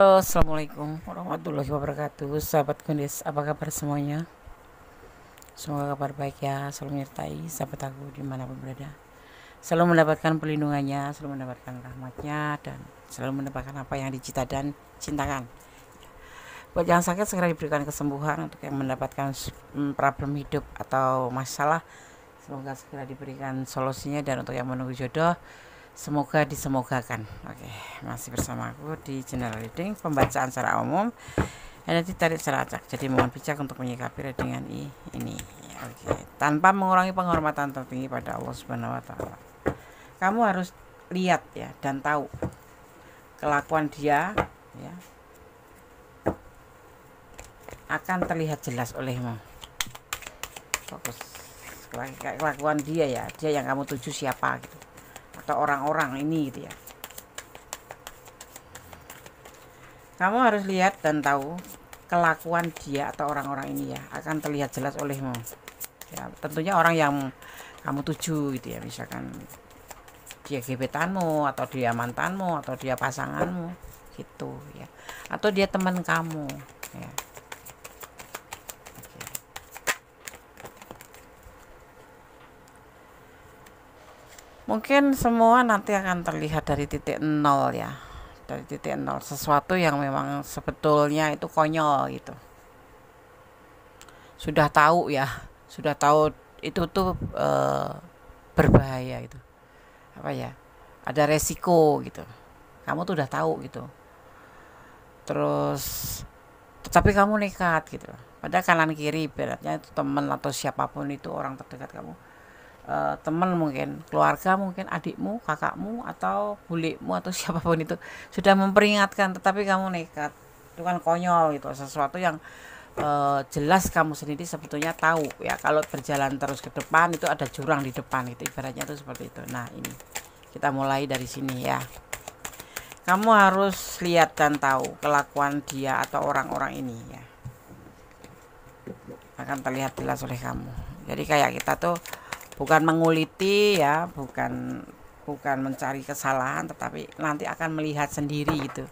Halo, assalamualaikum warahmatullahi wabarakatuh. Sahabat Kundis, apa kabar semuanya? Semoga kabar baik ya, selalu menyertai sahabat aku dimanapun berada. Selalu mendapatkan perlindungannya, selalu mendapatkan rahmatnya, dan selalu mendapatkan apa yang dicita dan cintakan. Buat yang sakit segera diberikan kesembuhan, untuk yang mendapatkan problem hidup atau masalah semoga segera diberikan solusinya, dan untuk yang menunggu jodoh semoga disemogakan. Oke, masih bersama aku di channel reading pembacaan secara umum, energi tarik secara acak. Jadi mohon bijak untuk menyikapi readingan ini. Oke, tanpa mengurangi penghormatan tertinggi pada Allah Subhanahu wa taala. Kamu harus lihat ya dan tahu kelakuan dia ya akan terlihat jelas olehmu. Fokus kelakuan dia ya, dia yang kamu tuju siapa gitu, atau orang-orang ini gitu ya. Kamu harus lihat dan tahu kelakuan dia atau orang-orang ini ya akan terlihat jelas olehmu. Ya, tentunya orang yang kamu tuju gitu ya, misalkan dia gebetanmu atau dia mantanmu atau dia pasanganmu gitu ya, atau dia teman kamu ya. Oke. Mungkin semua nanti akan terlihat dari titik nol ya, dari titik nol, sesuatu yang memang sebetulnya itu konyol gitu. Sudah tahu ya, sudah tahu itu tuh berbahaya itu, apa ya, ada resiko gitu, kamu tuh udah tahu gitu, terus tetapi kamu nekat gitu. Padahal kanan kiri beratnya itu teman atau siapapun itu orang terdekat kamu, teman mungkin, keluarga mungkin, adikmu, kakakmu, atau bulikmu, atau siapapun itu sudah memperingatkan, tetapi kamu nekat. Itu kan konyol gitu, sesuatu yang jelas kamu sendiri sebetulnya tahu ya, kalau berjalan terus ke depan itu ada jurang di depan, itu ibaratnya itu seperti itu. Nah, ini kita mulai dari sini ya. Kamu harus lihat dan tahu kelakuan dia atau orang-orang ini ya, akan terlihat jelas oleh kamu. Jadi kayak kita tuh bukan menguliti ya, bukan mencari kesalahan, tetapi nanti akan melihat sendiri gitu.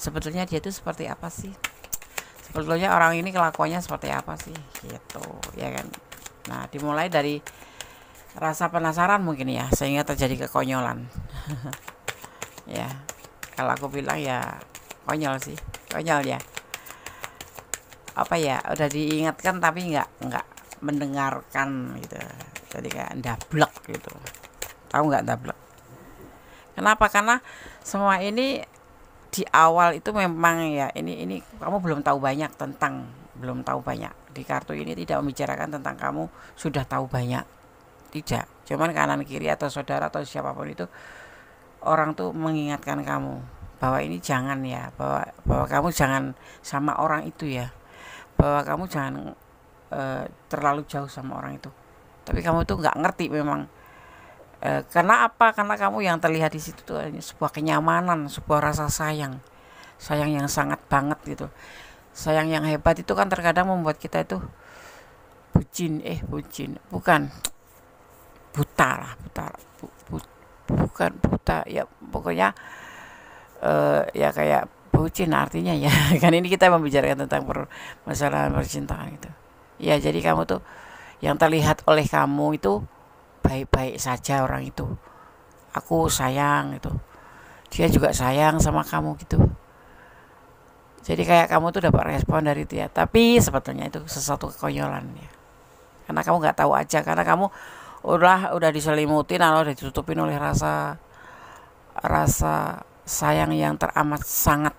Sebetulnya dia itu seperti apa sih? Sebetulnya orang ini kelakuannya seperti apa sih? Gitu, ya kan? Nah, dimulai dari rasa penasaran mungkin ya, sehingga terjadi kekonyolan. Ya, kalau aku bilang ya konyol sih, konyol ya. Apa ya? Udah diingatkan tapi nggak mendengarkan gitu. Jadi kayak ndablek gitu. Tahu nggak ndablek? Kenapa? Karena semua ini di awal itu memang ya, ini kamu belum tahu banyak di kartu ini, tidak membicarakan tentang kamu sudah tahu banyak, tidak, cuman kanan kiri atau saudara atau siapapun itu orang tuh mengingatkan kamu bahwa ini jangan ya, bahwa kamu jangan sama orang itu ya, bahwa kamu jangan terlalu jauh sama orang itu. Tapi kamu tuh nggak ngerti memang. Karena apa? Karena kamu yang terlihat di situ tuh hanya sebuah kenyamanan, sebuah rasa sayang, sayang yang sangat banget gitu. Sayang yang hebat itu kan terkadang membuat kita itu bucin, bukan buta lah, bukan buta ya, pokoknya ya kayak bucin artinya ya. Kan ini kita membicarakan tentang masalah percintaan gitu. Ya, jadi kamu tuh yang terlihat oleh kamu itu baik-baik saja orang itu. Aku sayang itu, dia juga sayang sama kamu gitu. Jadi kayak kamu tuh dapat respon dari dia, tapi sebetulnya itu sesuatu kekonyolan ya. Karena kamu nggak tahu aja, karena kamu udah diselimutin atau udah ditutupin oleh rasa sayang yang teramat sangat.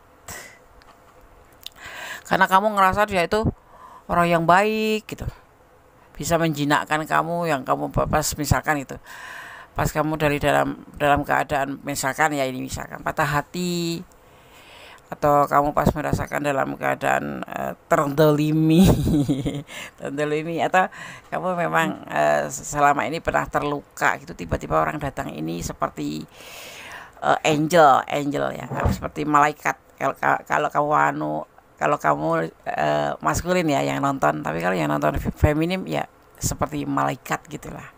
Karena kamu ngerasa dia itu orang yang baik gitu, bisa menjinakkan kamu, yang kamu pas misalkan itu, pas kamu dari dalam keadaan misalkan ya, ini misalkan patah hati, atau kamu pas merasakan dalam keadaan terdolimi terdolimi, atau kamu memang selama ini pernah terluka gitu, tiba-tiba orang datang ini seperti angel ya, seperti malaikat. Kalau kamu maskulin ya yang nonton, tapi kalau yang nonton feminim ya seperti malaikat gitulah.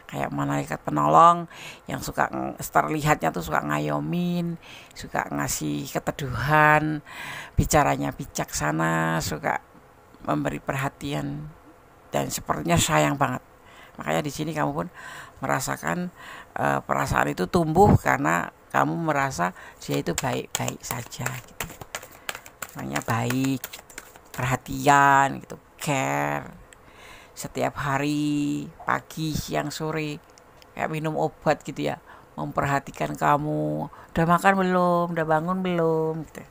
kayak malaikat penolong yang suka terlihatnya tuh suka ngayomin, suka ngasih keteduhan, bicaranya bijaksana, suka memberi perhatian dan sepertinya sayang banget. Makanya di sini kamu pun merasakan perasaan itu tumbuh karena kamu merasa dia itu baik-baik saja gitu. Makanya baik, perhatian gitu, care. Setiap hari, pagi, siang, sore, kayak minum obat gitu ya, memperhatikan kamu, udah makan belum, udah bangun belum gitu.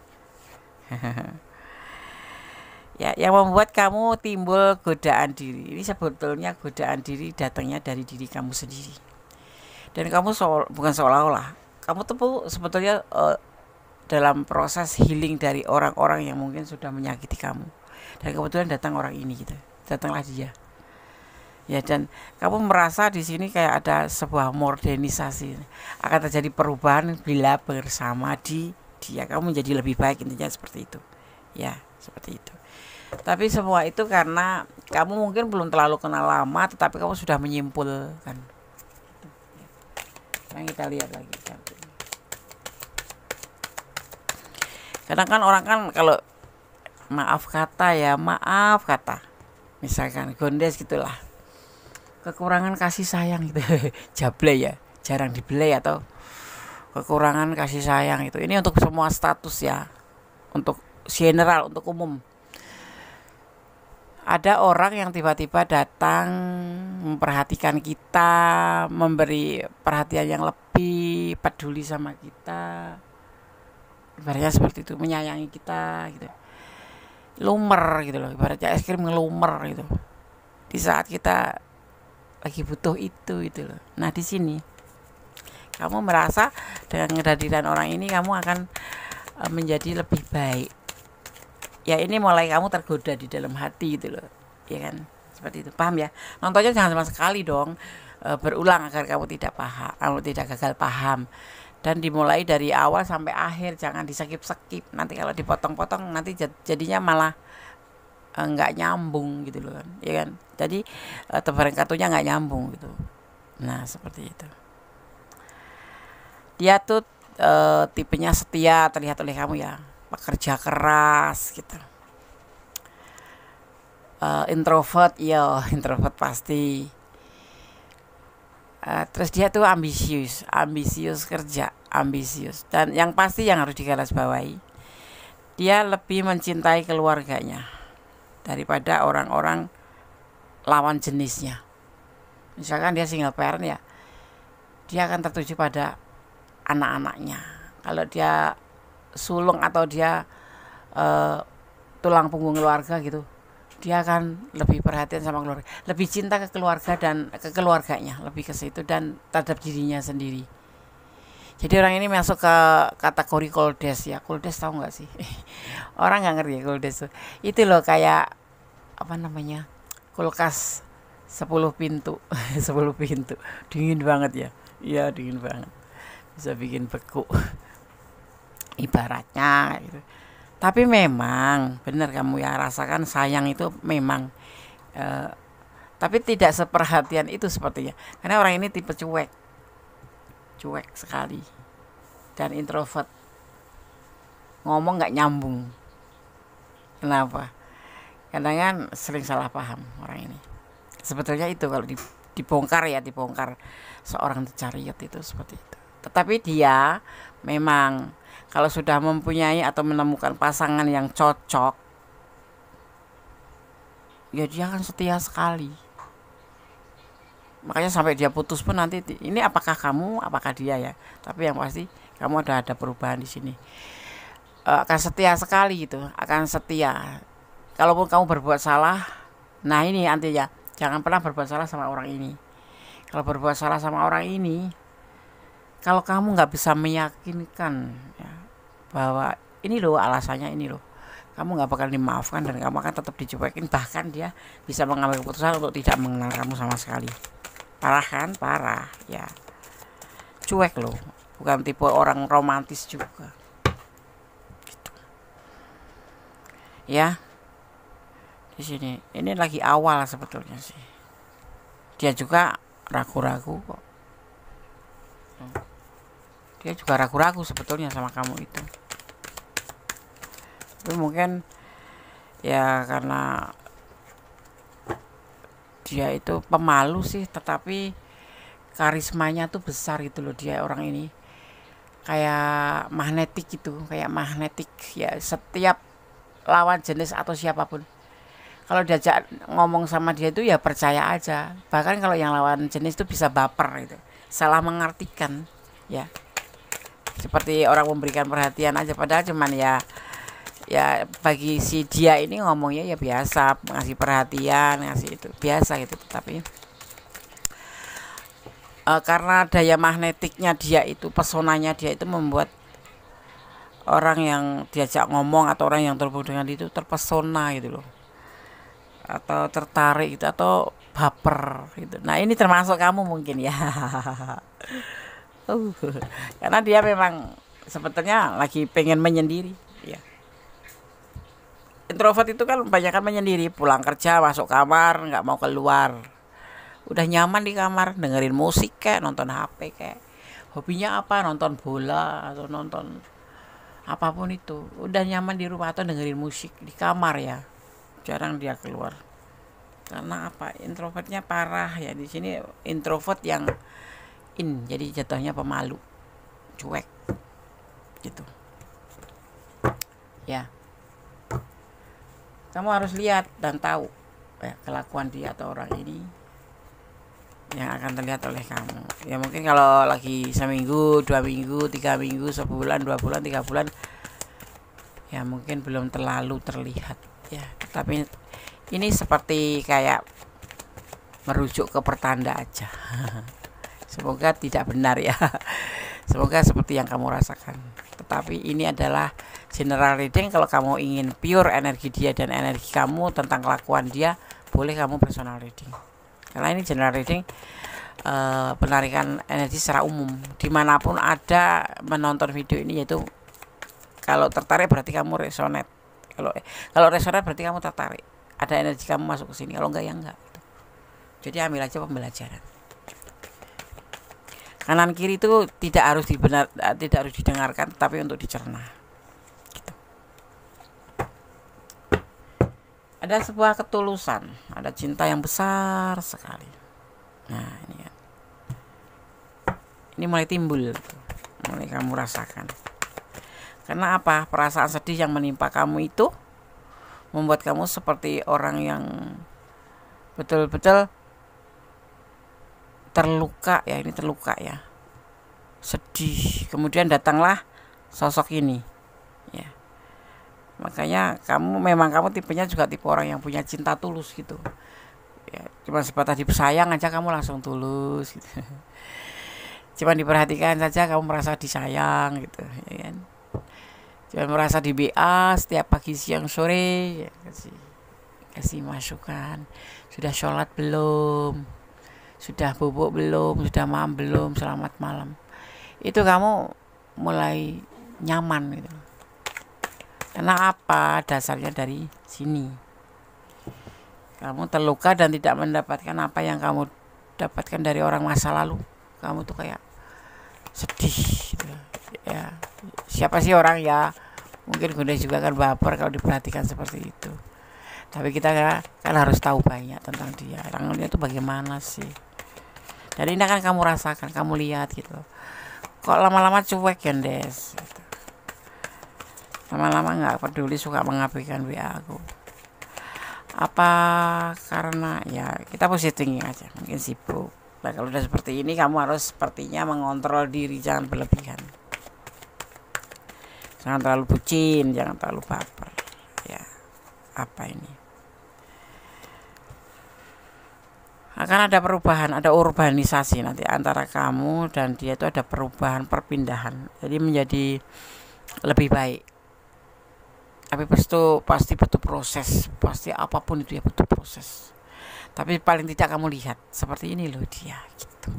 Ya, yang membuat kamu timbul godaan diri. Ini sebetulnya godaan diri datangnya dari diri kamu sendiri. Dan kamu bukan seolah-olah, kamu tuh sebetulnya dalam proses healing dari orang-orang yang mungkin sudah menyakiti kamu. Dan kebetulan datang orang ini gitu, datanglah dia. Ya, dan kamu merasa di sini kayak ada sebuah modernisasi, akan terjadi perubahan bila bersama dia, kamu menjadi lebih baik, intinya seperti itu ya, seperti itu. Tapi semua itu karena kamu mungkin belum terlalu kenal lama, tetapi kamu sudah menyimpulkan. Sekarang kita lihat lagi. Kadang kan orang kan kalau maaf kata misalkan gondes gitulah, kekurangan kasih sayang gitu. Jable ya, jarang dibelai, atau kekurangan kasih sayang itu. Ini untuk semua status ya, untuk general, untuk umum. Ada orang yang tiba-tiba datang memperhatikan kita, memberi perhatian yang lebih, peduli sama kita, ibaratnya seperti itu, menyayangi kita gitu, lumer gitu loh, ibaratnya es krim ngelumer gitu di saat kita lagi butuh itu loh. Nah di sini kamu merasa dengan kehadiran orang ini kamu akan menjadi lebih baik. Ya ini mulai kamu tergoda di dalam hati gitu loh, ya kan, seperti itu, paham ya? Nontonnya jangan sama sekali dong, berulang agar kamu tidak gagal paham, dan dimulai dari awal sampai akhir, jangan diskip-skip. Nanti kalau dipotong-potong nanti jadinya malah nggak nyambung gitu loh kan, ya kan? Jadi tebaran kartunya nggak nyambung gitu. Nah seperti itu. Dia tuh tipenya setia terlihat oleh kamu ya, pekerja keras gitu. Introvert pasti. Terus dia tuh ambisius kerja, ambisius. Dan yang pasti yang harus digarisbawahi, dia lebih mencintai keluarganya daripada orang-orang lawan jenisnya. Misalkan dia single parent ya, dia akan tertuju pada anak-anaknya. Kalau dia sulung atau dia tulang punggung keluarga gitu, dia akan lebih perhatian sama keluarga, lebih cinta ke keluarga dan ke keluarganya, lebih ke situ, dan terhadap dirinya sendiri. Jadi orang ini masuk ke kategori koldes ya. Koldes tahu nggak sih? Orang nggak ngerti ya koldes itu loh, kayak apa namanya, kulkas 10 pintu 10 pintu, dingin banget ya. Iya dingin banget, bisa bikin beku ibaratnya gitu. Tapi memang benar kamu ya, rasakan sayang itu memang tapi tidak seperhatian itu sepertinya, karena orang ini tipe cuek sekali dan introvert, ngomong nggak nyambung. Kenapa? Karena kan sering salah paham orang ini. Sebetulnya itu kalau dibongkar seorang chariot itu seperti itu. Tetapi dia memang kalau sudah mempunyai atau menemukan pasangan yang cocok, ya dia akan setia sekali. Makanya sampai dia putus pun nanti ini apakah kamu, apakah dia ya. Tapi yang pasti kamu ada perubahan di sini. Akan setia sekali gitu, akan setia. Kalaupun kamu berbuat salah, nah ini artinya jangan pernah berbuat salah sama orang ini. Kalau berbuat salah sama orang ini, kalau kamu nggak bisa meyakinkan ya, bahwa ini loh alasannya, ini loh, kamu nggak bakal dimaafkan dan kamu akan tetap dicuekin. Bahkan dia bisa mengambil keputusan untuk tidak mengenal kamu sama sekali. Parah kan? Parah ya, cuek loh, bukan tipe orang romantis juga gitu. Ya di sini ini lagi awal sebetulnya sih. Dia juga ragu-ragu kok. Dia juga ragu-ragu sebetulnya sama kamu itu. Tapi mungkin ya karena dia itu pemalu sih, tetapi karismanya tuh besar gitu loh. Dia orang ini kayak magnetik gitu, kayak magnetik ya. Setiap lawan jenis atau siapapun, kalau diajak ngomong sama dia itu ya percaya aja. Bahkan kalau yang lawan jenis itu bisa baper gitu, salah mengartikan ya, seperti orang memberikan perhatian aja, padahal cuman ya bagi si dia ini ngomongnya ya biasa, ngasih perhatian, ngasih itu biasa gitu. Tapi karena daya magnetiknya dia itu, pesonanya dia itu membuat orang yang diajak ngomong atau orang yang terhubung dengan itu terpesona gitu loh, atau tertarik gitu, atau baper gitu. Nah ini termasuk kamu mungkin ya. Karena dia memang sebetulnya lagi pengen menyendiri ya. Introvert itu kan kebanyakan menyendiri, pulang kerja masuk kamar nggak mau keluar, udah nyaman di kamar dengerin musik kayak nonton HP kayak, hobinya apa, nonton bola atau nonton apapun itu, udah nyaman di rumah atau dengerin musik di kamar ya, jarang dia keluar. Karena apa, introvertnya parah ya. Di sini introvert yang jadi jatuhnya pemalu, cuek gitu ya. Kamu harus lihat dan tahu ya, kelakuan dia atau orang ini yang akan terlihat oleh kamu ya. Mungkin kalau lagi seminggu, 2 minggu, 3 minggu, sebulan, 2 bulan, 3 bulan ya mungkin belum terlalu terlihat ya. Tapi ini seperti kayak merujuk ke pertanda aja. Semoga tidak benar ya. Semoga seperti yang kamu rasakan. Tetapi ini adalah general reading. Kalau kamu ingin pure energi dia dan energi kamu tentang kelakuan dia, boleh kamu personal reading. Karena ini general reading, penarikan energi secara umum. Dimanapun ada menonton video ini, yaitu kalau tertarik berarti kamu resonate. Kalau resonate berarti kamu tertarik. Ada energi kamu masuk ke sini. Kalau enggak ya enggak. Jadi ambil aja pembelajaran. Kanan kiri itu tidak harus didengarkan, tapi untuk dicerna. Gitu. Ada sebuah ketulusan, ada cinta yang besar sekali. Nah ini kan, ini mulai timbul, mulai kamu rasakan. Karena apa? Perasaan sedih yang menimpa kamu itu membuat kamu seperti orang yang betul-betul terluka ya. Ini terluka ya, sedih. Kemudian datanglah sosok ini ya. Makanya kamu tipenya juga tipe orang yang punya cinta tulus gitu ya. Cuma sebatas disayang aja kamu langsung tulus gitu. Cuma diperhatikan saja kamu merasa disayang gitu ya kan. Cuma merasa di BA setiap pagi, siang, sore ya, kasih masukan. Sudah sholat belum? Sudah bubuk belum? Sudah makan belum? Selamat malam. Itu kamu mulai nyaman gitu. Karena apa? Dasarnya dari sini. Kamu terluka dan tidak mendapatkan apa yang kamu dapatkan dari orang masa lalu. Kamu tuh kayak sedih gitu ya. Siapa sih orang ya, mungkin Gunda juga kan baper kalau diperhatikan seperti itu. Tapi kita kan harus tahu banyak tentang dia. Orangnya itu bagaimana sih. Dan ini akan kamu rasakan, kamu lihat gitu. Kok lama-lama cuek ya Des gitu. Lama-lama gak peduli, suka mengabaikan WA aku. Apa karena ya kita positif aja, mungkin sibuk. Nah kalau udah seperti ini, kamu harus sepertinya mengontrol diri, jangan berlebihan. Jangan terlalu bucin, jangan terlalu baper. Ya, apa ini? Akan ada perubahan, ada urbanisasi nanti antara kamu dan dia, itu ada perubahan, perpindahan. Jadi menjadi lebih baik. Tapi pasti butuh proses, pasti apapun itu ya butuh proses. Tapi paling tidak kamu lihat seperti ini loh dia gitu.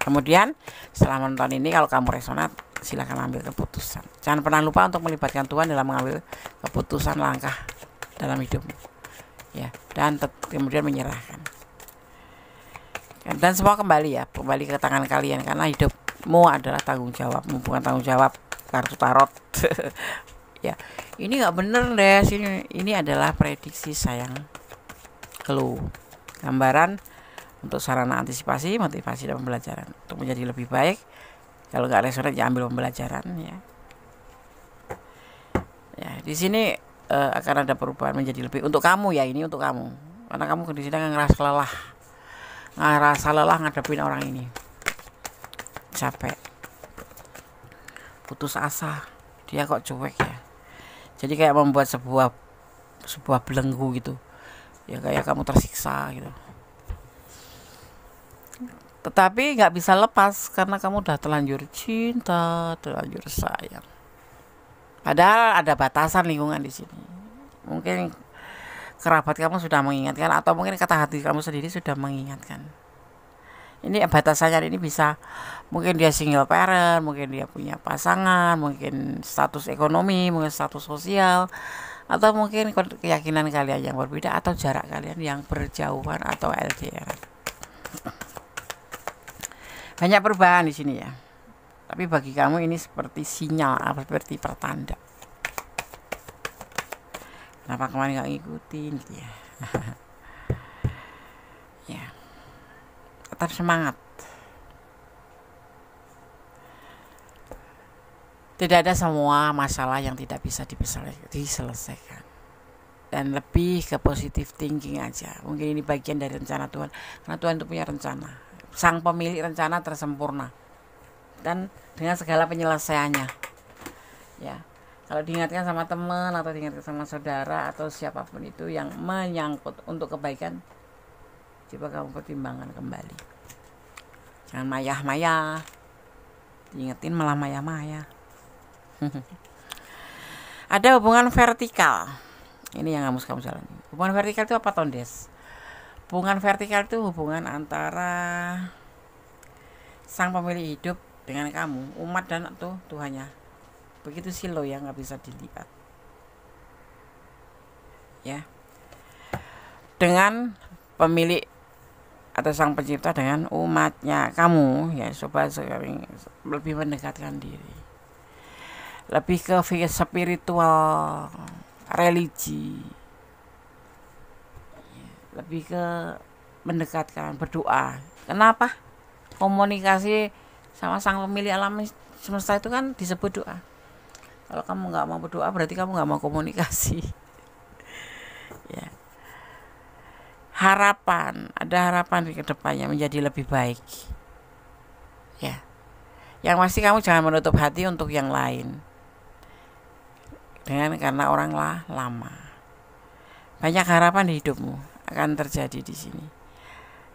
Kemudian setelah menonton ini, kalau kamu resonat, silakan ambil keputusan. Jangan pernah lupa untuk melibatkan Tuhan dalam mengambil keputusan langkah dalam hidupmu. Ya, dan kemudian menyerahkan. Dan semua kembali ya, kembali ke tangan kalian, karena hidupmu adalah tanggung jawabmu, bukan tanggung jawab kartu tarot. Ya, ini nggak bener deh. Ini adalah prediksi sayang. Clue, gambaran untuk sarana antisipasi, motivasi dan pembelajaran untuk menjadi lebih baik. Kalau nggak resonan ya ambil pembelajaran ya. Ya, di sini akan ada perubahan menjadi lebih untuk kamu ya, ini untuk kamu. Karena kamu di sini ngerasa lelah ngadepin orang ini. Capek. Putus asa. Dia kok cuek ya. Jadi kayak membuat sebuah belenggu gitu. Ya kayak kamu tersiksa gitu. Tetapi nggak bisa lepas karena kamu udah terlanjur cinta, terlanjur sayang. Padahal ada batasan lingkungan di sini. Mungkin kerabat kamu sudah mengingatkan, atau mungkin kata hati kamu sendiri sudah mengingatkan. Ini batasannya ini bisa, mungkin dia single parent, mungkin dia punya pasangan, mungkin status ekonomi, mungkin status sosial, atau mungkin keyakinan kalian yang berbeda, atau jarak kalian yang berjauhan atau LDR. Banyak perubahan di sini ya. Tapi bagi kamu ini seperti sinyal, seperti pertanda. Kenapa kemarin gak ngikutin gitu ya. Ya, tetap semangat. Tidak ada semua masalah yang tidak bisa diselesaikan. Dan lebih ke positive thinking aja. Mungkin ini bagian dari rencana Tuhan. Karena Tuhan itu punya rencana. Sang pemilik rencana tersempurna. Dan dengan segala penyelesaiannya. Ya. Kalau diingatkan sama teman atau diingatkan sama saudara atau siapapun itu yang menyangkut untuk kebaikan, coba kamu pertimbangkan kembali. Jangan mayah-mayah. Diingetin malah mayah-mayah. Ada hubungan vertikal. Ini yang harus kamu jalani. Hubungan vertikal itu apa, Tondes? Hubungan vertikal itu hubungan antara sang pemilik hidup dengan kamu, umat dan Tuhannya. Begitu silo yang nggak bisa dilihat. Ya. Dengan pemilik atau sang pencipta dengan umatnya kamu, ya coba sering lebih mendekatkan diri. Lebih ke spiritual, religi. Lebih ke mendekatkan, berdoa. Kenapa? Komunikasi sama sang pemilik alam semesta itu kan disebut doa. Kalau kamu nggak mau berdoa berarti kamu nggak mau komunikasi. Ya. Ada harapan di kedepannya menjadi lebih baik. Ya. Yang pasti kamu jangan menutup hati untuk yang lain. Karena orang lama. Banyak harapan di hidupmu akan terjadi di sini.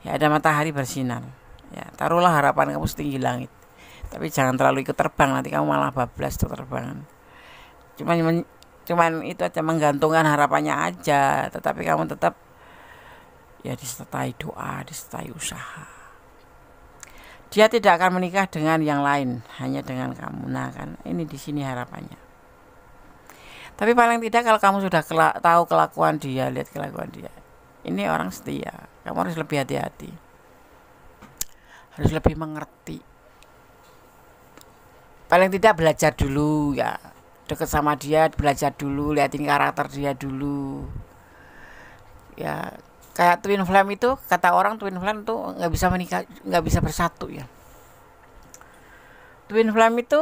Ya, ada matahari bersinar. Ya, taruhlah harapan kamu setinggi langit. Tapi jangan terlalu ikut terbang, nanti kamu malah bablas tuh terbangan. Cuman itu aja, menggantungkan harapannya aja, tetapi kamu tetap ya disertai doa, disertai usaha. Dia tidak akan menikah dengan yang lain, hanya dengan kamu. Nah kan, ini di sini harapannya. Tapi paling tidak kalau kamu sudah tahu kelakuan dia, lihat kelakuan dia, ini orang setia. Kamu harus lebih hati-hati, harus lebih mengerti. Paling tidak belajar dulu ya, deket sama dia, belajar dulu, liatin karakter dia dulu. Ya, kayak twin flame itu, kata orang twin flame itu nggak bisa menikah, nggak bisa bersatu ya. Twin flame itu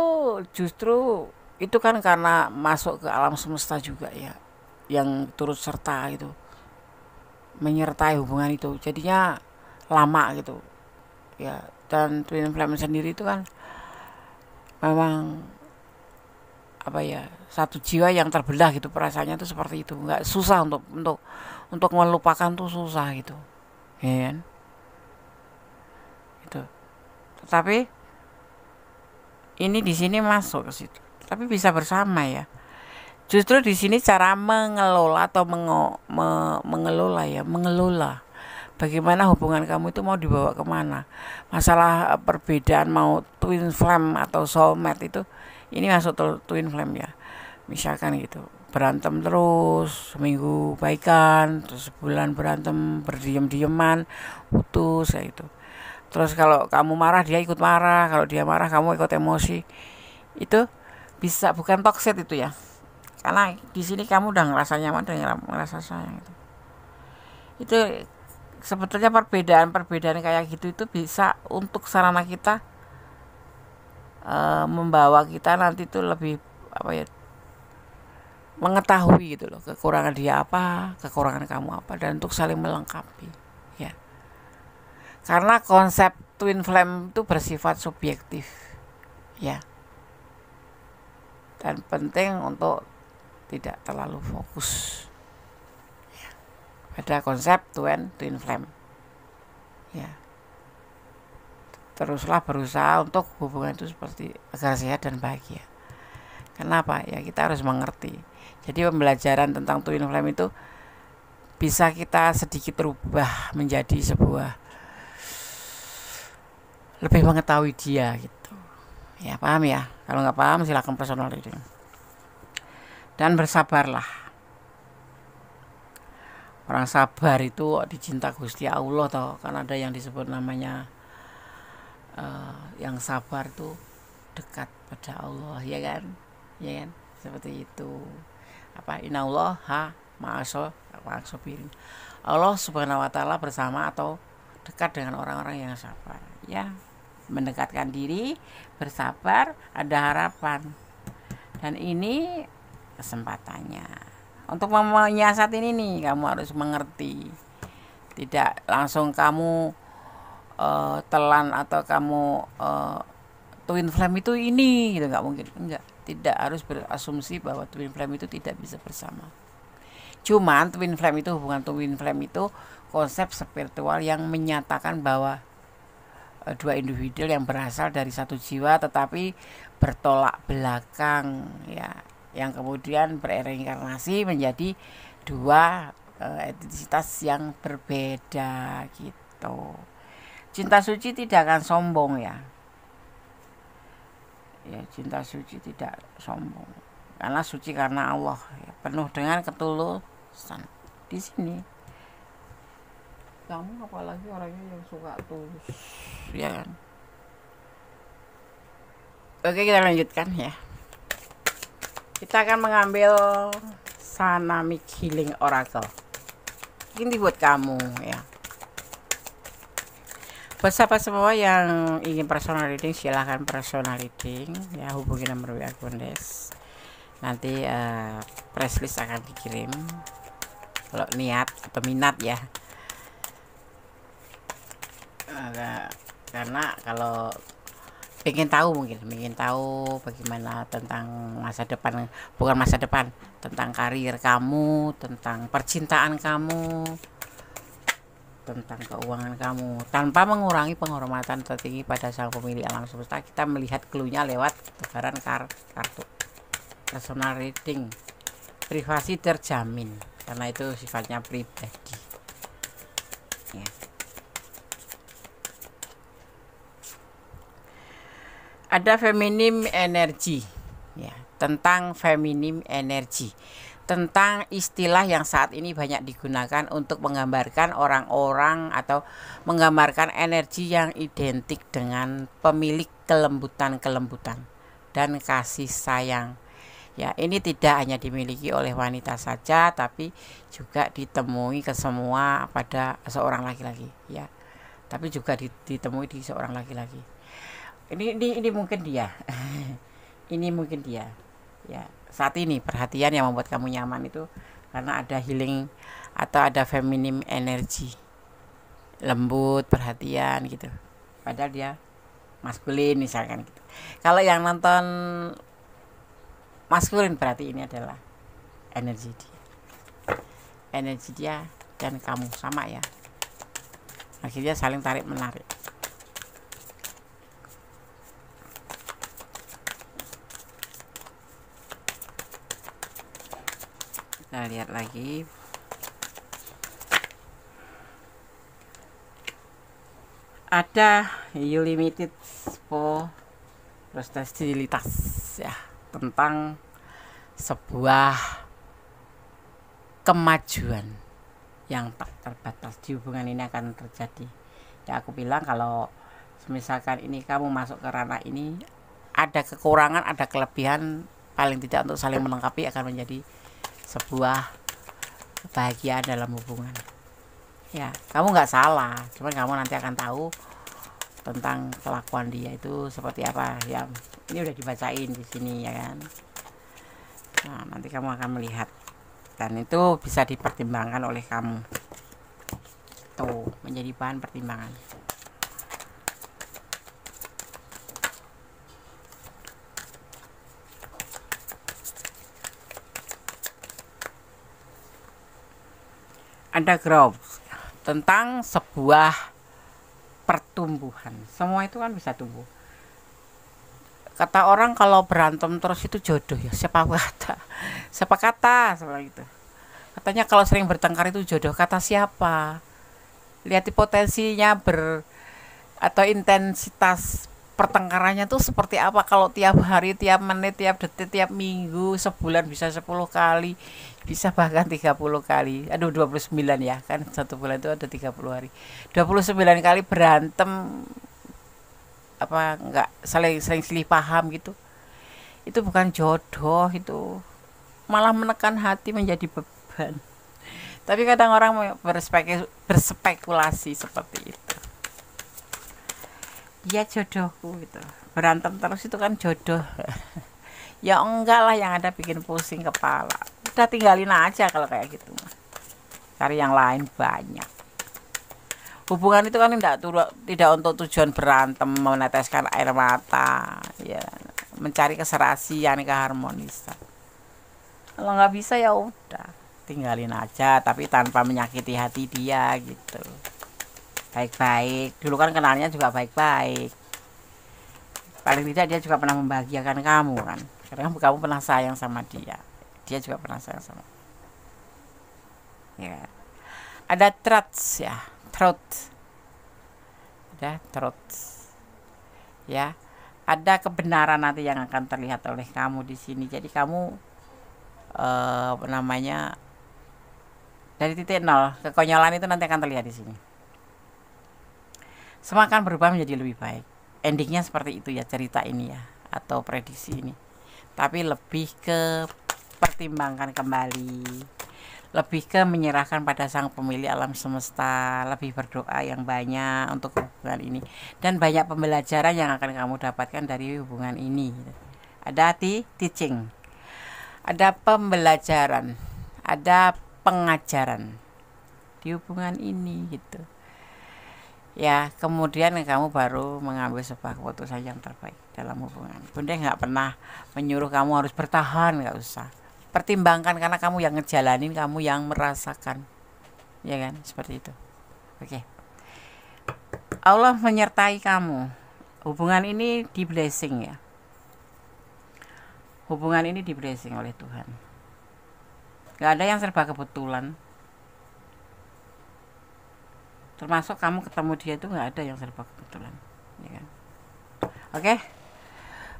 justru itu kan karena masuk ke alam semesta juga ya, yang turut serta itu, menyertai hubungan itu, jadinya lama gitu ya. Dan twin flame sendiri itu kan memang apa ya, satu jiwa yang terbelah gitu, perasaannya tuh seperti itu. Nggak susah untuk melupakan tuh susah gitu ya kan? Gitu. Tetapi ini di sini masuk ke situ, tapi bisa bersama ya. Justru di sini cara mengelola atau mengelola bagaimana hubungan kamu itu mau dibawa kemana. Masalah perbedaan mau twin flame atau soulmate itu, ini masuk twin flame ya. Misalkan gitu, berantem terus, seminggu baikan, terus sebulan berantem, berdiam-diaman, putus kayak gitu. Terus kalau kamu marah dia ikut marah, kalau dia marah kamu ikut emosi. Itu bisa bukan toxic itu ya. Karena di sini kamu udah ngerasa nyaman dan ngerasa sayang itu. Itu sebetulnya perbedaan kayak gitu itu bisa untuk sarana kita membawa kita nanti itu lebih apa ya, mengetahui gitu loh kekurangan dia apa, kekurangan kamu apa, dan untuk saling melengkapi ya. Karena konsep twin flame itu bersifat subjektif ya, dan penting untuk tidak terlalu fokus ya, pada konsep twin flame ya. Teruslah berusaha untuk hubungan itu seperti agar sehat dan bahagia. Kenapa? Ya kita harus mengerti. Jadi pembelajaran tentang twin flame itu bisa kita sedikit rubah menjadi sebuah lebih mengetahui dia gitu. Ya paham ya? Kalau nggak paham silakan personal reading. Dan bersabarlah. Orang sabar itu dicinta Gusti Allah toh, kan ada yang disebut namanya yang sabar tuh dekat pada Allah, ya kan? Ya kan? Seperti itu. Apa innallaha ma'as-sabirin. Allah Subhanahu wa taala bersama atau dekat dengan orang-orang yang sabar. Ya, mendekatkan diri, bersabar, ada harapan. Dan ini kesempatannya. Untuk menyiasat ini nih, kamu harus mengerti. Tidak langsung kamu telan atau kamu twin flame itu ini gitu, nggak mungkin, enggak, tidak harus berasumsi bahwa twin flame itu tidak bisa bersama. Cuman twin flame itu, hubungan twin flame itu konsep spiritual yang menyatakan bahwa dua individu yang berasal dari satu jiwa tetapi bertolak belakang ya, yang kemudian bereinkarnasi menjadi dua entitas yang berbeda gitu. Cinta suci tidak akan sombong ya. Ya, cinta suci tidak sombong. Karena suci karena Allah, ya, penuh dengan ketulusan. Di sini kamu apalagi orangnya yang suka tulus, ya kan? Oke, kita lanjutkan ya. Kita akan mengambil Sanamik Healing Oracle. Ini buat kamu ya. Buat sahabat semua yang ingin personal reading, silahkan personal reading ya, hubungi nomor WA Gondes. Nanti press list akan dikirim kalau niat atau minat ya. Karena kalau ingin tahu bagaimana tentang masa depan, bukan masa depan, tentang karir kamu, tentang percintaan kamu, tentang keuangan kamu, tanpa mengurangi penghormatan tertinggi pada sang pemilik alam semesta, kita melihat clue-nya lewat tebaran kartu. Personal reading privasi terjamin karena itu sifatnya pribadi ya. Ada feminim energy ya, tentang feminim energy, tentang istilah yang saat ini banyak digunakan untuk menggambarkan orang-orang atau menggambarkan energi yang identik dengan pemilik kelembutan dan kasih sayang. Ya, ini tidak hanya dimiliki oleh wanita saja, tapi juga ditemui pada seorang laki-laki, ya. Tapi juga ditemui di seorang laki-laki. Ini mungkin dia. Ini mungkin dia. Ya, saat ini perhatian yang membuat kamu nyaman itu karena ada healing atau ada feminim energy, lembut, perhatian gitu. Padahal dia maskulin misalkan gitu. Kalau yang nonton maskulin berarti ini adalah energi dia dan kamu sama ya, akhirnya saling tarik menarik. Kita lihat lagi. Ada unlimited prostabilitas ya, tentang sebuah kemajuan yang tak terbatas di hubungan ini akan terjadi. Ya aku bilang kalau misalkan ini kamu masuk ke ranah ini, ada kekurangan, ada kelebihan, paling tidak untuk saling melengkapi akan menjadi sebuah kebahagiaan dalam hubungan. Ya, kamu nggak salah, cuman kamu nanti akan tahu tentang kelakuan dia itu seperti apa. Ya, ini udah dibacain di sini ya kan. Nah, nanti kamu akan melihat dan itu bisa dipertimbangkan oleh kamu. Tuh, menjadi bahan pertimbangan. Ada growth tentang sebuah pertumbuhan. Semua itu kan bisa tumbuh. Kata orang kalau berantem terus itu jodoh ya. Siapa kata seperti itu. Katanya kalau sering bertengkar itu jodoh. Kata siapa? Lihat potensinya atau intensitas pertengkarannya tuh seperti apa. Kalau tiap hari, tiap menit, tiap detik, tiap minggu, sebulan bisa 10 kali, bisa bahkan 30 kali. Aduh 29 ya, kan satu bulan itu ada 30 hari. 29 kali berantem, apa enggak saling silih paham gitu. Itu bukan jodoh, itu malah menekan hati menjadi beban. Tapi kadang orang berspekulasi seperti itu. Dia jodohku gitu. Berantem terus itu kan jodoh. Ya enggak lah, yang ada bikin pusing kepala. Udah tinggalin aja kalau kayak gitu. Cari yang lain banyak. Hubungan itu kan tidak untuk tujuan berantem, meneteskan air mata, ya, mencari keserasian, keharmonisan. Kalau nggak bisa ya udah, tinggalin aja, tapi tanpa menyakiti hati dia gitu. Baik-baik, dulu kan kenalnya juga baik-baik. Paling tidak dia juga pernah membahagiakan kamu kan, karena kamu pernah sayang sama dia, dia juga pernah sayang sama. Ya, ada truth ya, truth, ada truth, ya, ada kebenaran nanti yang akan terlihat oleh kamu di sini. Jadi kamu namanya dari titik nol, kekonyolan itu nanti akan terlihat di sini. Semua akan berubah menjadi lebih baik. Endingnya seperti itu ya cerita ini ya, atau prediksi ini. Tapi lebih ke pertimbangkan kembali, lebih ke menyerahkan pada sang pemilik alam semesta, lebih berdoa yang banyak untuk hubungan ini, dan banyak pembelajaran yang akan kamu dapatkan dari hubungan ini. Ada teaching, ada pembelajaran, ada pengajaran di hubungan ini gitu. Ya, kemudian kamu baru mengambil sebuah keputusan yang terbaik dalam hubungan. Bunda nggak pernah menyuruh kamu harus bertahan, nggak usah. Pertimbangkan karena kamu yang ngejalanin, kamu yang merasakan, ya kan, seperti itu. Oke. Allah menyertai kamu. Hubungan ini di blessing ya. Hubungan ini di blessing oleh Tuhan. Nggak ada yang serba kebetulan. Termasuk kamu ketemu dia itu nggak ada yang serba kebetulan, ya kan? Oke.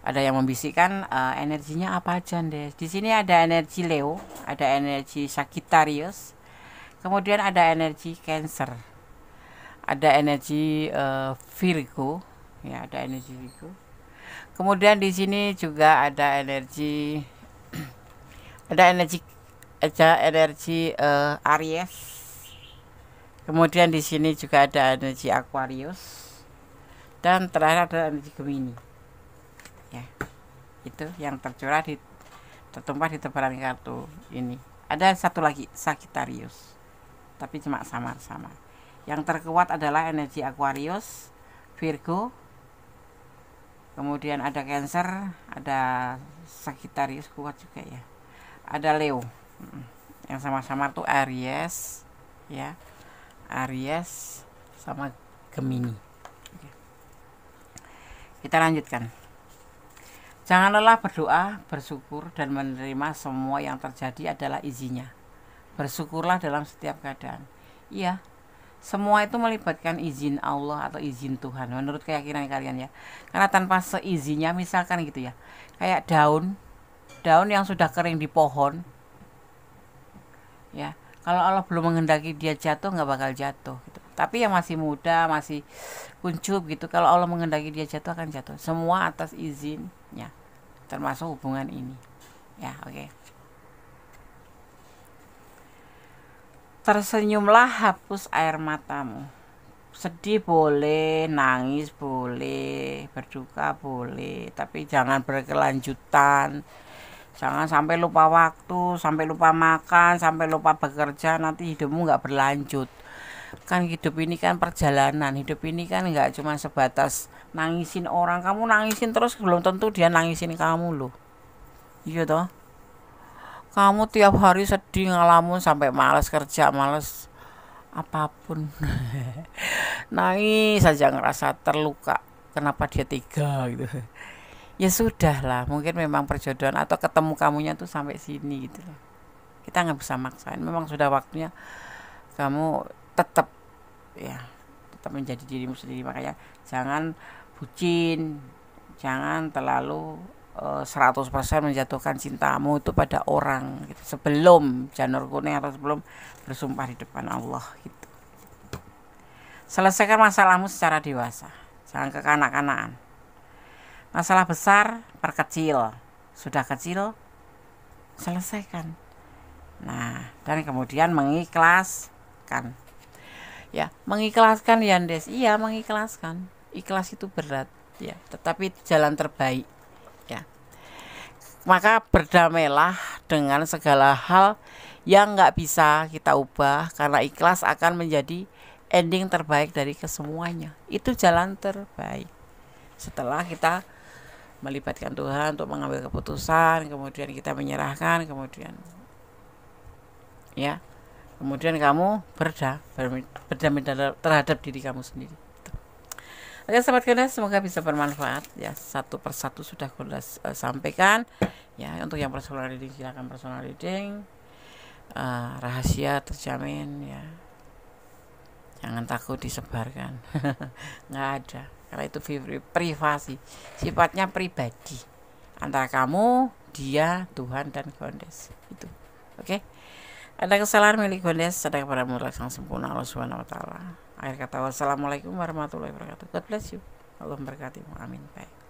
Ada yang membisikkan energinya apa aja deh. Di sini ada energi Leo, ada energi Sagittarius, kemudian ada energi Cancer, ada energi Virgo, ya ada energi Virgo. Kemudian di sini juga ada energi Aries. Kemudian di sini juga ada energi Aquarius, dan terakhir ada energi Gemini. Ya, itu yang tertumpah di tebaran kartu ini. Ada satu lagi Sagittarius, tapi cuma samar-samar. Yang terkuat adalah energi Aquarius, Virgo, kemudian ada Cancer, ada Sagittarius kuat juga ya. Ada Leo. Yang sama-sama tuh Aries, ya. Aries sama Gemini. Oke. Kita lanjutkan. Jangan lelah berdoa, bersyukur, dan menerima semua yang terjadi adalah izinnya. Bersyukurlah dalam setiap keadaan. Iya, semua itu melibatkan izin Allah atau izin Tuhan menurut keyakinan kalian ya. Karena tanpa seizinnya, misalkan gitu ya, kayak daun yang sudah kering di pohon, ya, kalau Allah belum menghendaki dia jatuh, nggak bakal jatuh gitu. Tapi yang masih muda, masih kuncup gitu, kalau Allah mengendaki dia jatuh akan jatuh. Semua atas izinnya, termasuk hubungan ini. Ya, oke. Tersenyumlah, hapus air matamu. Sedih boleh, nangis boleh, berduka boleh, tapi jangan berkelanjutan. Jangan sampai lupa waktu, sampai lupa makan, sampai lupa bekerja, nanti hidupmu nggak berlanjut. Kan hidup ini kan perjalanan, hidup ini kan nggak cuma sebatas nangisin orang. Kamu nangisin terus belum tentu dia nangisin kamu loh. Iya toh. Kamu tiap hari sedih ngalamun sampai malas kerja, malas apapun. Nangis saja ngerasa terluka, kenapa dia tega gitu. Ya sudah lah, mungkin memang perjodohan atau ketemu kamunya tuh sampai sini gitu loh. Kita nggak bisa maksain, memang sudah waktunya kamu tetap ya tetap menjadi dirimu sendiri. Makanya jangan bucin, jangan terlalu 100% menjatuhkan cintamu itu pada orang gitu. Sebelum janur kuning atau sebelum bersumpah di depan Allah gitu. Selesaikan masalahmu secara dewasa, jangan kekanak-kanakan. Masalah besar perkecil, sudah kecil selesaikan. Nah, dan kemudian mengikhlaskan. Ya, mengikhlaskan ya Des. Iya, mengikhlaskan. Ikhlas itu berat, ya, tetapi jalan terbaik, ya. Maka berdamailah dengan segala hal yang nggak bisa kita ubah, karena ikhlas akan menjadi ending terbaik dari kesemuanya. Itu jalan terbaik. Setelah kita melibatkan Tuhan untuk mengambil keputusan, kemudian kita menyerahkan, kemudian ya, kemudian kamu berdamai terhadap diri kamu sendiri. Oke sahabat Gondes, semoga bisa bermanfaat ya. Satu persatu sudah Gondes sampaikan ya. Untuk yang personal reading silakan personal reading, rahasia terjamin ya. Jangan takut disebarkan. Nggak ada, karena itu privasi, sifatnya pribadi antara kamu, dia, Tuhan dan Gondes itu. Oke. Ada kesalahan milik Gondes, ada kepada mutlak sang sempurna Allah Subhanahu wa taala. Akhir kata wassalamualaikum warahmatullahi wabarakatuh. God bless you. Allah memberkatimu. Amin. Baik.